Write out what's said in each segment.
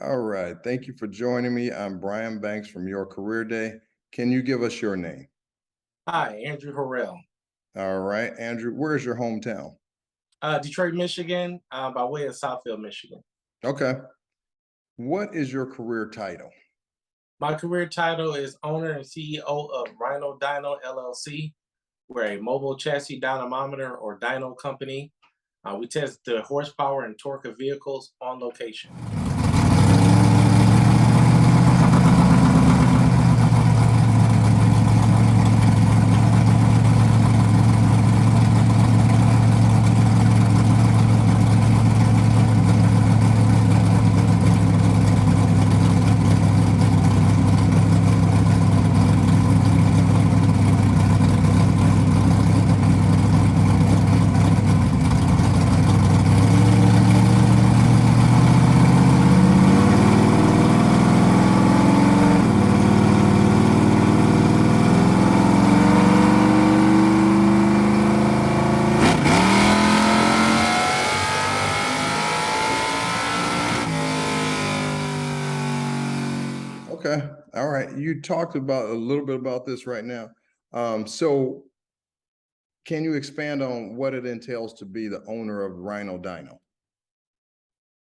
All right. Thank you for joining me. I'm Brian Banks from Your Career Day. Can you give us your name? Hi, Andrew Harrell. All right, Andrew, where's your hometown? Detroit, Michigan, by way of Southfield, Michigan. Okay. What is your career title? My career title is owner and CEO of Rhino Dyno, LLC. We're a mobile chassis dynamometer or dyno company. We test the horsepower and torque of vehicles on location. Okay. All right. You talked about a little bit about this right now. So can you expand on what it entails to be the owner of Rhino Dyno?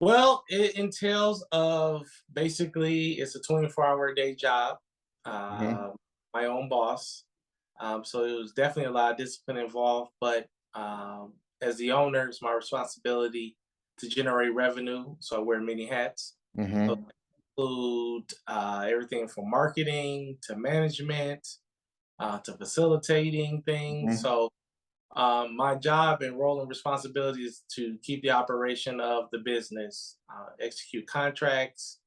Well, it entails of basically it's a 24-hour-a-day job. Mhm. Uh, my own boss. So it was definitely a lot of discipline involved, but as the owner, it's my responsibility to generate revenue. So I wear many hats. So Mhm. include everything from marketing to management to facilitating things. Mhm. So my job and role and responsibility is to keep the operation of the business, execute contracts,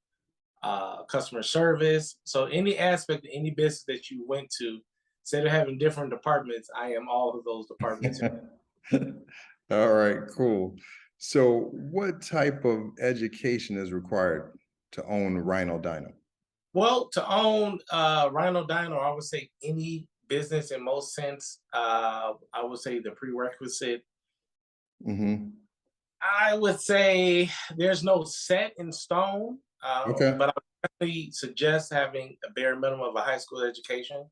customer service. So any aspect of any business that you went to, instead of having different departments, I am all of those departments. All right, cool. So what type of education is required to own Rhino Dyno? Well, to own Rhino Dyno, I would say any business in most sense, I would say the prerequisite. Mhm. I would say there's no set in stone, Okay. but I would definitely suggest having a bare minimum of a high school education.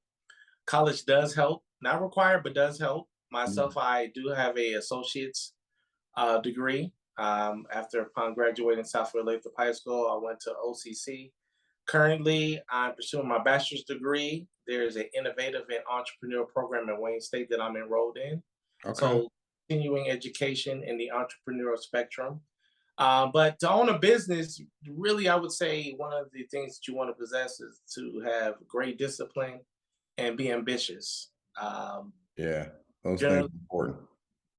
College does help, not required, but does help. Mhm. Myself, I do have a associate's degree. After upon graduating Southfield Lathrop High School, I went to OCC. Currently, I'm pursuing my bachelor's degree. There's an innovative and entrepreneurial program in Wayne State that I'm enrolled in. Okay. So, continuing education in the entrepreneurial spectrum. But to own a business, really, I would say one of the things that you want to possess is to have great discipline and be ambitious. Um, Yeah, those things Generally, are important.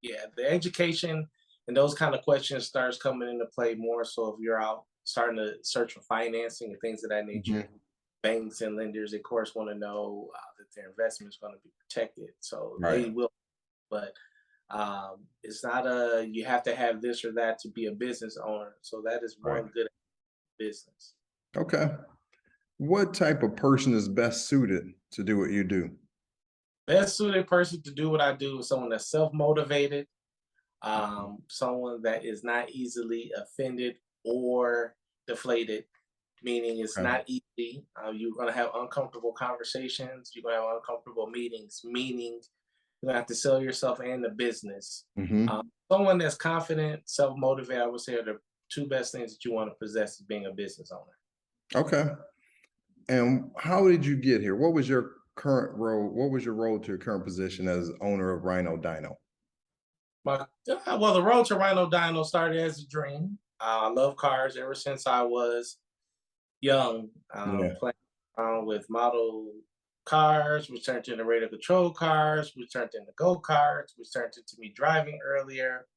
yeah, the education and those kind of questions starts coming into play more so if you're out starting to search for financing and things of that nature. Mhm. Banks and lenders, of course, want to know that their investment is going to be protected, so they Right. will. But it's not a you have to have this or that to be a business owner. So that is Right. one good business. Okay. What type of person is best suited to do what you do? Best suited person to do what I do is someone that's self motivated, Mhm. someone that is not easily offended or deflated, meaning it's Okay. not easy. You're going to have uncomfortable conversations, you're going to have uncomfortable meetings, meaning you're going to have to sell yourself and the business. Mhm. Someone that's confident, self motivated, I would say are the two best things that you want to possess as being a business owner. Okay. And how did you get here? What was your current role? What was your role to your current position as owner of Rhino Dyno? Well, the road to Rhino Dyno started as a dream. I love cars ever since I was young, Yeah. playing around with model cars, which turned into radio control cars, which turned into go karts, which turned into me driving earlier,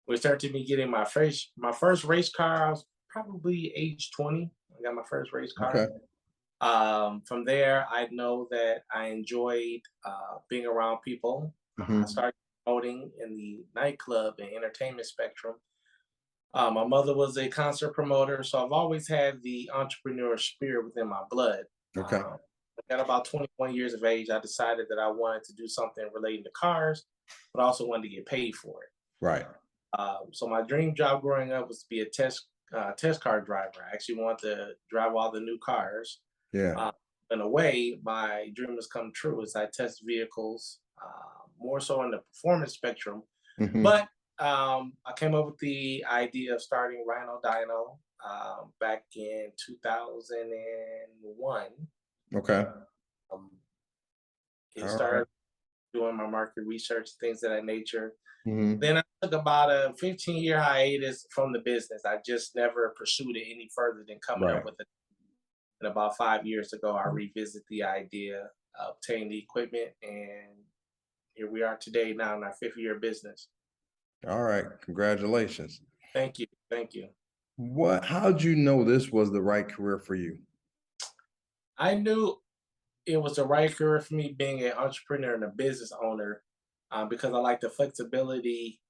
which turned to me getting my first race car. I was probably age 20. I got my first race car. Okay. From there, I know that I enjoyed being around people. I Mhm. started promoting in the nightclub and entertainment spectrum. My mother was a concert promoter, so I've always had the entrepreneur spirit within my blood. Okay. At about 21 years of age, I decided that I wanted to do something relating to cars, but I also wanted to get paid for it. Right. So my dream job growing up was to be a test car driver. I actually want to drive all the new cars. Yeah. Uh, in a way, my dream has come true as I test vehicles, more so in the performance spectrum. Hmm. But I came up with the idea of starting Rhino Dyno back in 2001. Okay. Um, it All right. started doing my market research, things of that nature. Hmm. Then I took about a 15-year hiatus from the business. I just never pursued it any further than coming up Right. with it. And about 5 years ago, I revisited the idea, obtained the equipment, and here we are today, now in our fifth year of business. All right. Congratulations. Thank you. Thank you. How'd you know this was the right career for you? I knew it was the right career for me being an entrepreneur and a business owner because I like the flexibility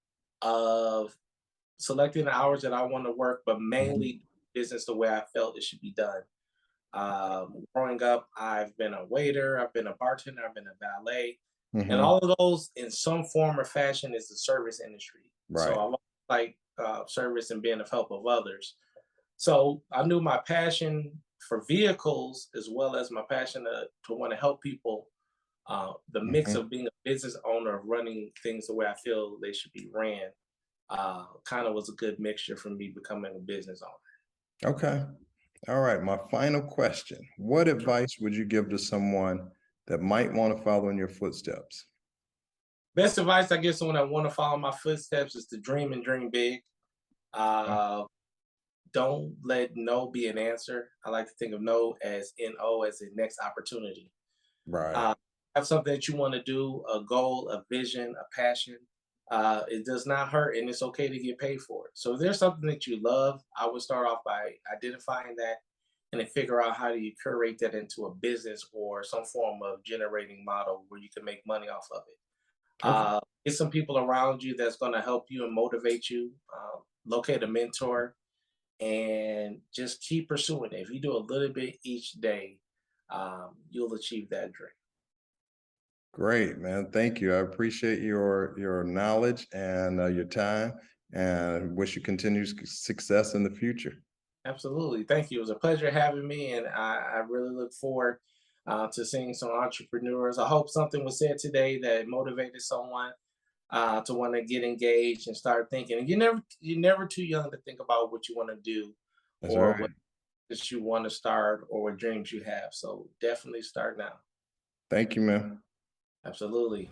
of selecting the hours that I want to work, but Mhm. mainly business the way I felt it should be done. Growing up, I've been a waiter, I've been a bartender, I've been a valet, and Mhm. all of those in some form or fashion is the service industry. So Right. I like service and being of help of others. So I knew my passion for vehicles as well as my passion to want to help people. The mix Mhm. of being a business owner, of running things the way I feel they should be ran, kind of was a good mixture for me becoming a business owner. Okay. All right. My final question. What advice would you give to someone that might want to follow in your footsteps? Best advice I give someone that want to follow my footsteps is to dream and dream big. Okay. Uh, don't let no be an answer. I like to think of no as no as a next opportunity. Right. Uh, have something that you want to do, a goal, a vision, a passion. It does not hurt, and it's okay to get paid for it. So if there's something that you love, I would start off by identifying that and then figure out how do you curate that into a business or some form of generating model where you can make money off of it. Okay. Get some people around you that's going to help you and motivate you. Locate a mentor and just keep pursuing it. If you do a little bit each day, you'll achieve that dream. Great, man. Thank you. I appreciate your knowledge and your time, and wish you continued success in the future. Absolutely. Thank you. It was a pleasure having me, and I really look forward to seeing some entrepreneurs. I hope something was said today that motivated someone to want to get engaged and start thinking. And you're never too young to think about what you want to do, That's or right. what that you want to start, or what dreams you have. So definitely start now. Thank you, man. Absolutely.